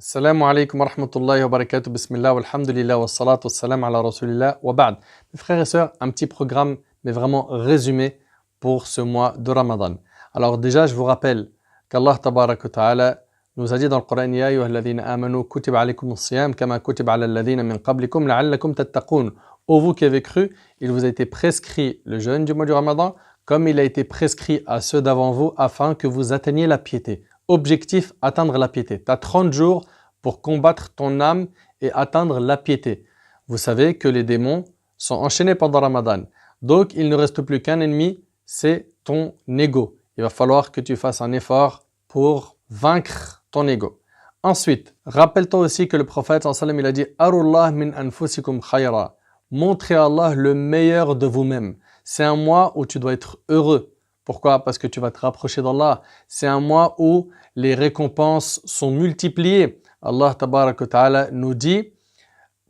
Assalamu alaikum wa rahmatullahi wa barakatuh, bismillah, walhamdulillah, wa salatu wa salam ala rasulillah, wa ba'd. Mes frères et sœurs, un petit programme, mais vraiment résumé pour ce mois de Ramadan. Alors déjà, je vous rappelle qu'Allah tabarak wa ta'ala nous a dit dans le Coran, Ya ayyuhalladhina amanu, kutiba alaykum as-siyam, kama kutiba ala alladhina min qablikum, la'allakum tattaqun. Ô vous qui avez cru, il vous a été prescrit le jeûne du mois du Ramadan, comme il a été prescrit à ceux d'avant vous, afin que vous atteigniez la piété. Objectif, atteindre la piété. Tu as 30 jours pour combattre ton âme et atteindre la piété. Vous savez que les démons sont enchaînés pendant Ramadan. Donc, il ne reste plus qu'un ennemi, c'est ton ego. Il va falloir que tu fasses un effort pour vaincre ton ego. Ensuite, rappelle-toi aussi que le prophète sallallahu alayhi wa sallam, il a dit « Arullah min anfusikum khayra » Montrez à Allah le meilleur de vous-même. C'est un mois où tu dois être heureux. Pourquoi? Parce que tu vas te rapprocher d'Allah. C'est un mois où les récompenses sont multipliées. Allah tabarak wa ta'ala nous dit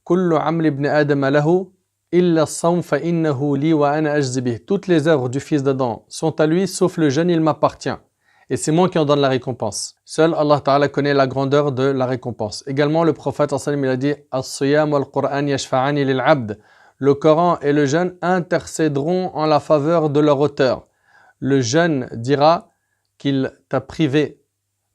Kullu amli ibn Adam lahu illa as-sawm fa innahu li wa ana ajzi bih. Toutes les œuvres du fils d'Adam sont à lui, sauf le jeûne, il m'appartient. Et c'est moi qui en donne la récompense. Seul Allah ta'ala connaît la grandeur de la récompense. Également, le prophète sallallahu alayhi wa sallam, il a dit As-siyam wal-Qur'an yashfa'ani lil-'abd. Le Coran et le jeûne intercéderont en la faveur de leur auteur. Le jeûne dira qu'il t'a privé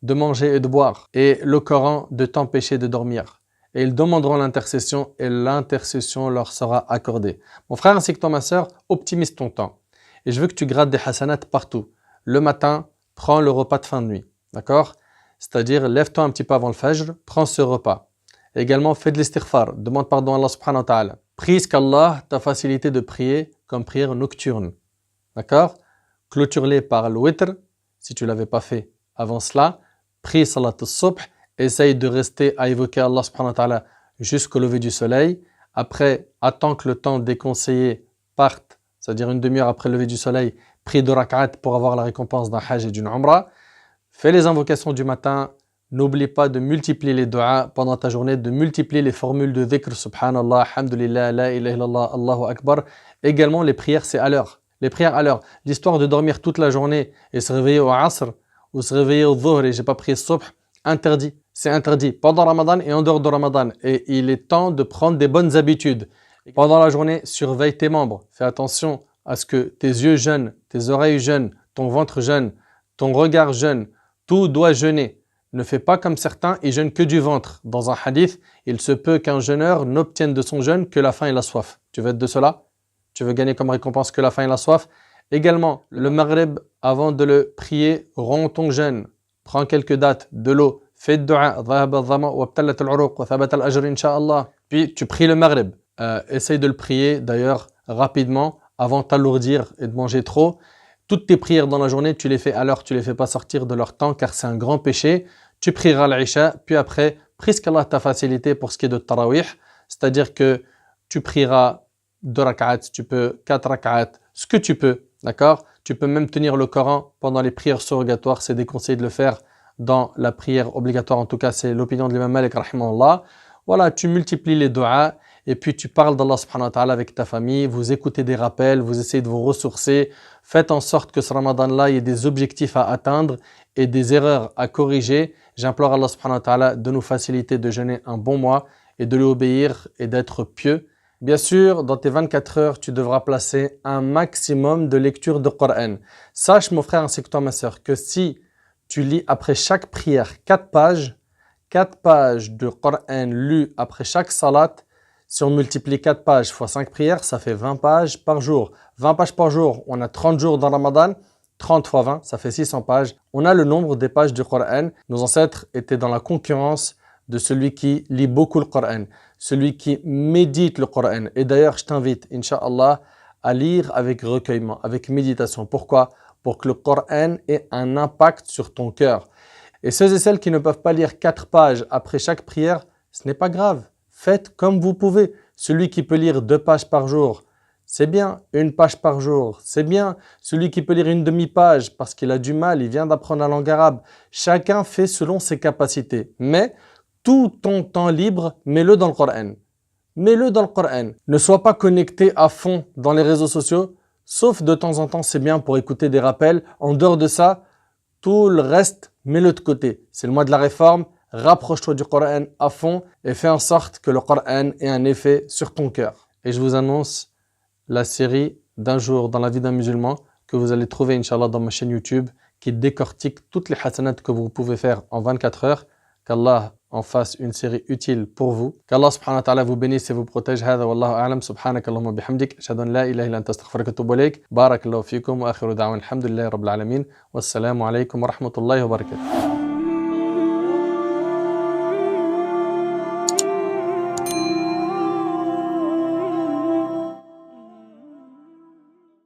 de manger et de boire, et le Coran de t'empêcher de dormir. Et ils demanderont l'intercession, et l'intercession leur sera accordée. Mon frère ainsi que toi, ma sœur, optimise ton temps. Et je veux que tu grattes des hasanats partout. Le matin, prends le repas de fin de nuit. D'accord? C'est-à-dire, lève-toi un petit peu avant le fajr, prends ce repas. Et également, fais de l'istighfar, demande pardon à Allah subhanahu wa ta'ala. Prie qu'Allah t'a facilité de prier comme prière nocturne. D'accord? Clôture-les par le witr, si tu ne l'avais pas fait avant cela. Prie salat al-subh, essaye de rester à évoquer Allah subhanahu wa ta'ala jusqu'au lever du soleil. Après, attends que le temps déconseillé parte, c'est-à-dire une demi-heure après le lever du soleil, prie 2 rak'at pour avoir la récompense d'un hajj et d'une umrah. Fais les invocations du matin. N'oublie pas de multiplier les du'as pendant ta journée, de multiplier les formules de dhikr, subhanallah, alhamdulillah, la ilaha illallah, Allahu akbar. Également, les prières, c'est à l'heure. Les prières à l'heure. L'histoire de dormir toute la journée et se réveiller au asr ou se réveiller au dhuhr et j'ai pas prié subh, interdit. C'est interdit pendant Ramadan et en dehors de Ramadan. Et il est temps de prendre des bonnes habitudes. Pendant la journée, surveille tes membres. Fais attention à ce que tes yeux jeûnent, tes oreilles jeûnent, ton ventre jeûne, ton regard jeûne. Tout doit jeûner. Ne fais pas comme certains, ils jeûnent que du ventre. Dans un hadith, il se peut qu'un jeûneur n'obtienne de son jeûne que la faim et la soif. Tu veux être de cela? Tu veux gagner comme récompense que la faim et la soif? Également, le maghrib, avant de le prier, romps ton jeûne. Prends quelques dates, de l'eau, fais dua, puis tu pries le maghrib. Essaye de le prier d'ailleurs rapidement, avant de t'alourdir et de manger trop. Toutes tes prières dans la journée, tu les fais à l'heure, tu ne les fais pas sortir de leur temps car c'est un grand péché. Tu prieras l'Isha, puis après, prie ce qu'Allah t'a facilité pour ce qui est de Tarawih, c'est-à-dire que tu prieras 2 rak'at, tu peux 4 rak'at, ce que tu peux, d'accord? Tu peux même tenir le Coran pendant les prières surrogatoires, c'est déconseillé de le faire dans la prière obligatoire, en tout cas c'est l'opinion de l'imam Malik rahimahullah. Voilà, tu multiplies les du'as et puis tu parles d'Allah subhanahu wa ta'ala avec ta famille, vous écoutez des rappels, vous essayez de vous ressourcer, faites en sorte que ce Ramadan-là, il y ait des objectifs à atteindre et des erreurs à corriger. J'implore Allah subhanahu wa ta'ala de nous faciliter de jeûner un bon mois et de lui obéir et d'être pieux. Bien sûr, dans tes 24 heures, tu devras placer un maximum de lecture de Coran. Sache, mon frère ainsi que toi, ma soeur, que si tu lis après chaque prière 4 pages de Coran lues après chaque salat, si on multiplie 4 pages fois 5 prières, ça fait 20 pages par jour. 20 pages par jour, on a 30 jours dans Ramadan, 30 fois 20, ça fait 600 pages. On a le nombre des pages du Coran. Nos ancêtres étaient dans la concurrence de celui qui lit beaucoup le Coran, celui qui médite le Coran. Et d'ailleurs, je t'invite, Inch'Allah, à lire avec recueillement, avec méditation. Pourquoi? Pour que le Coran ait un impact sur ton cœur. Et ceux et celles qui ne peuvent pas lire 4 pages après chaque prière, ce n'est pas grave. Faites comme vous pouvez. Celui qui peut lire 2 pages par jour, c'est bien. 1 page par jour, c'est bien. Celui qui peut lire une demi-page parce qu'il a du mal, il vient d'apprendre la langue arabe. Chacun fait selon ses capacités. Mais tout ton temps libre, mets-le dans le Coran. Mets-le dans le Coran. Ne sois pas connecté à fond dans les réseaux sociaux, sauf de temps en temps, c'est bien pour écouter des rappels. En dehors de ça, tout le reste, mets-le de côté. C'est le mois de la réforme. rapproche-toi du Coran à fond et fais en sorte que le Coran ait un effet sur ton cœur. Et je vous annonce la série d'un jour dans la vie d'un musulman que vous allez trouver, Inch'Allah, dans ma chaîne YouTube qui décortique toutes les hasanats que vous pouvez faire en 24 heures. Qu'Allah en fasse une série utile pour vous. Qu'Allah subhanahu wa ta'ala vous bénisse et vous protège. هذا والله أعلم. سبحانك اللهم وبحمدك أشهد أن لا إله إلا أنت أستغفرك وأتوب إليك. بارك الله فيكم وآخر دعوانا الحمد لله رب العالمين والسلام عليكم ورحمة الله وبركاته.